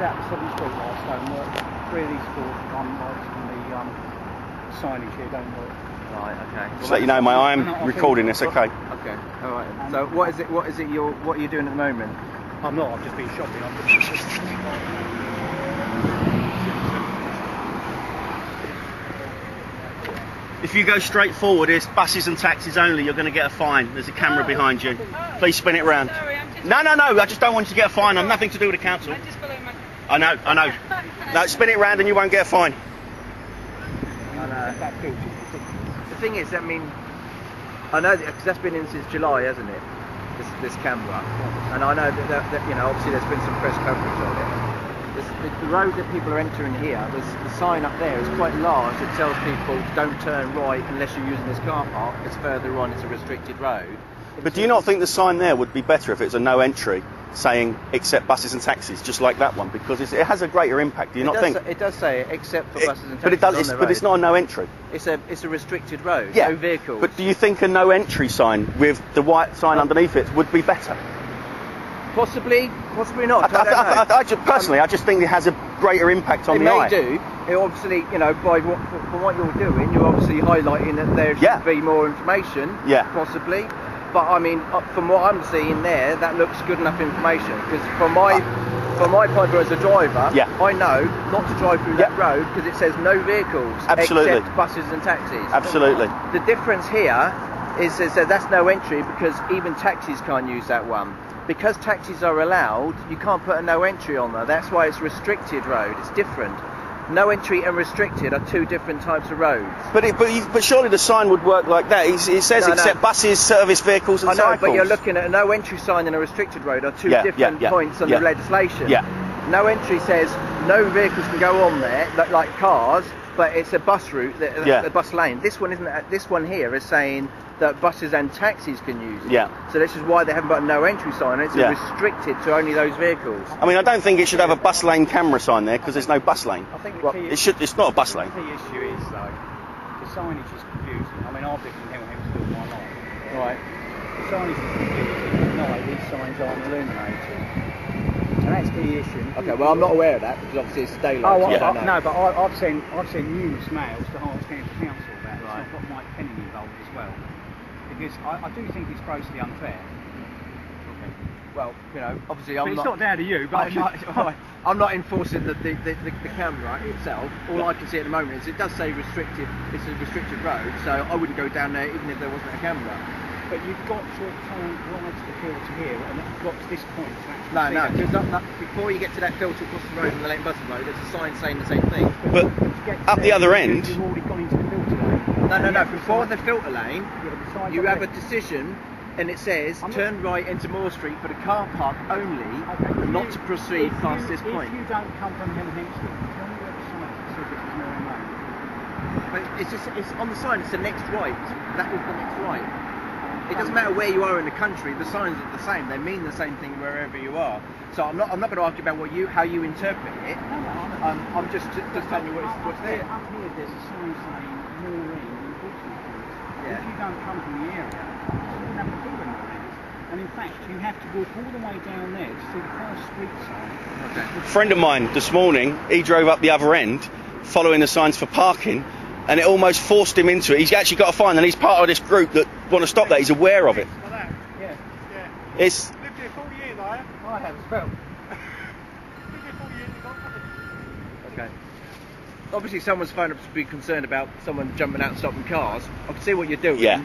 out the 7th Street lights don't work. 3 of these 4 lights on the signage here don't work. Right, okay. Just let you know, mate, I am recording this, okay? Okay, alright. So what are you doing at the moment? I'm not, I've just been shopping. If you go straight forward, it's buses and taxis only, you're going to get a fine. There's a camera behind you. Please spin it round. Sorry, No, I just don't want you to get a fine. I'm nothing to do with the council. I'm just following my... I know. No, spin it round and you won't get a fine. The thing is, I mean, I know because that's been in since July, hasn't it? This camera, and I know that you know, obviously there's been some press coverage on it. The road that people are entering here, the sign up there is quite large. It tells people don't turn right unless you're using this car park. It's further on, it's a restricted road. But do you not think the sign there would be better if it's a no entry, saying except buses and taxis, just like that one, because it has a greater impact? Do you not think? It does say except for buses and taxis. But it's not a no entry. It's a restricted road. Yeah, no vehicles. But do you think a no entry sign with the white sign underneath it would be better? Possibly not. I just think it has a greater impact on the eye. It may do. It obviously, you know, from what you're doing, you're obviously highlighting that there should be more information. Yeah. Possibly. But I mean, from what I'm seeing there, that looks good enough information. Because from my point of view as a driver, I know not to drive through that road because it says no vehicles except buses and taxis. Absolutely. The difference here is it says that's no entry because even taxis can't use that one. Because taxis are allowed, you can't put a no entry on there. That's why it's restricted road. It's different. No entry and restricted are 2 different types of roads. But surely the sign would work like that. It says except buses, service vehicles and cycles. But you're looking at a no entry sign and a restricted road are 2 different points on the legislation. No entry says no vehicles can go on there, like cars, but it's a bus route, a bus lane. This one isn't. This one here is saying that buses and taxis can use it. So this is why they haven't got a no entry sign. It's restricted to only those vehicles. I mean, I don't think it should have a bus lane camera sign there because there's no bus lane. I think it's not a bus lane. The key issue is though, the signage is confusing. I mean, I've lived in Hemel Hempstead all my life. Right. The signage is confusing. At night, these signs aren't illuminated. And that's the issue. Okay, well, I'm not aware of that because obviously it's daylight. No, but I've sent numerous mails to Herts County Council about this. I've got Mike Penning involved as well. Because I do think it's grossly unfair. Okay. Well, you know, obviously it's not down to you, but I'm not enforcing the camera itself. All I can see at the moment is it does say restricted. It's a restricted road, so I wouldn't go down there even if there wasn't a camera. But you've got to turn right to the filter here, and it's got to this point to No, actually because before you get to that filter across the road on the Leighton Buzzard Road, there's a sign saying the same thing. But up the other end. You've already gone into the filter lane. No. Before the filter lane, you have a decision, and it says turn right into Moore Street for the car park only, not to proceed past this point. If you don't come from Hemel Hempstead, tell me where the sign says it is no lane. But it's on the sign. It's the next right. That is the next right. It doesn't matter where you are in the country. The signs are the same. They mean the same thing wherever you are. So I'm not going to argue about how you interpret it. I'm just telling you what's there. Up here, there's a sign saying Mooreen in Portsmouth. If you don't come from the area, you don't have to do anything. And in fact, you have to walk all the way down there to see the first street sign. Okay. A friend of mine this morning, he drove up the other end, following the signs for parking. And it almost forced him into it. He's actually got a fine, and he's part of this group that want to stop that. He's aware of it. Yeah. It's. Lived here 40 years, I have. I have as well. Lived here 40 years, you can't have it. Okay. Obviously, someone's phoned up to be concerned about someone jumping out and stopping cars. I can see what you're doing. Yeah.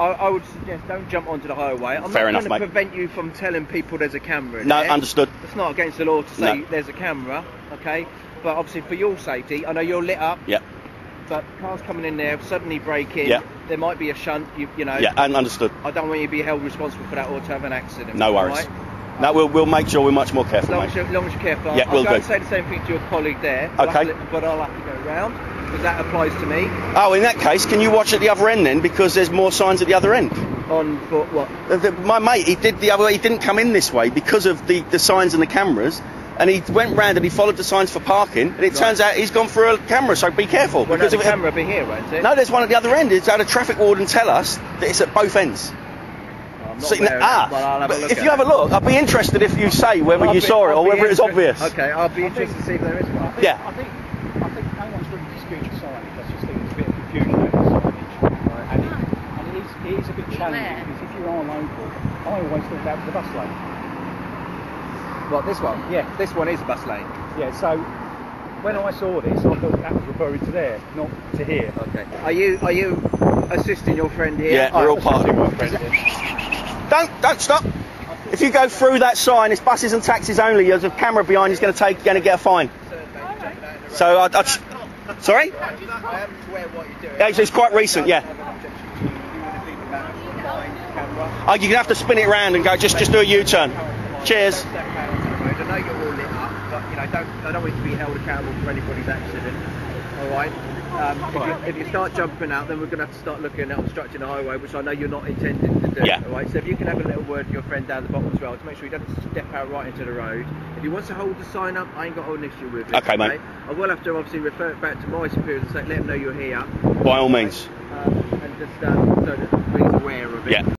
I would suggest don't jump onto the highway. I'm Fair not enough, going to prevent you from telling people there's a camera in there. there. Understood. It's not against the law to say there's a camera, okay? But obviously, for your safety, I know you're lit up. Yeah. But cars coming in there, suddenly break in, there might be a shunt, you know. Yeah, and understood. I don't want you to be held responsible for that or to have an accident. No worries. Right? No, we'll make sure we're much more careful, as long as you're careful. Yeah, we'll do. I'll say the same thing to your colleague there. Okay. But I'll have to go round, because that applies to me. Oh, in that case, can you watch at the other end then? Because there's more signs at the other end. For what? My mate, he did the other way. He didn't come in this way because of the signs and the cameras. And he went round and he followed the signs for parking, and it turns out he's gone through a camera, so be careful. Well, because the camera will be here, won't it? No, there's one at the other end. It's had a traffic warden tell us that it's at both ends. I'm I'm not See, aware of that, but I'll have a but look if at you have a it. look, I'd be interested if you say whether you saw it or whether it was obvious. Okay, I'll be interested to see if there is one. Yeah. I think no one's really disputing signage. I just think there's a bit of confusion over the signage. And it is a bit challenging because if you are local, I always thought that was the bus lane. What, this one? Yeah. This one is a bus lane. Yeah, so when I saw this, I thought that was referring to there, not to here. Okay. Are you assisting your friend here? Yeah, we're all part of it. My friend here. Don't stop. If you go through that sign, it's buses and taxis only. There's a camera behind. He's going to get a fine. So sorry? I am aware what you're doing. Yeah, it's quite recent. Yeah. Oh, you're gonna have to spin it round and go. Just do a U-turn. Cheers. I know you're all lit up, but you know, I don't want you to be held accountable for anybody's accident. All right. If you start jumping out, then we're going to have to start looking at obstructing the highway, which I know you're not intending to do. Yeah. All right. So if you can have a little word with your friend down the bottom as well, to make sure he doesn't step out right into the road. If he wants to hold the sign up, I ain't got an issue with it. Okay, mate. I will have to obviously refer it back to my superiors and say, let him know you're here. By all means. And just so that he's aware of it. Yeah.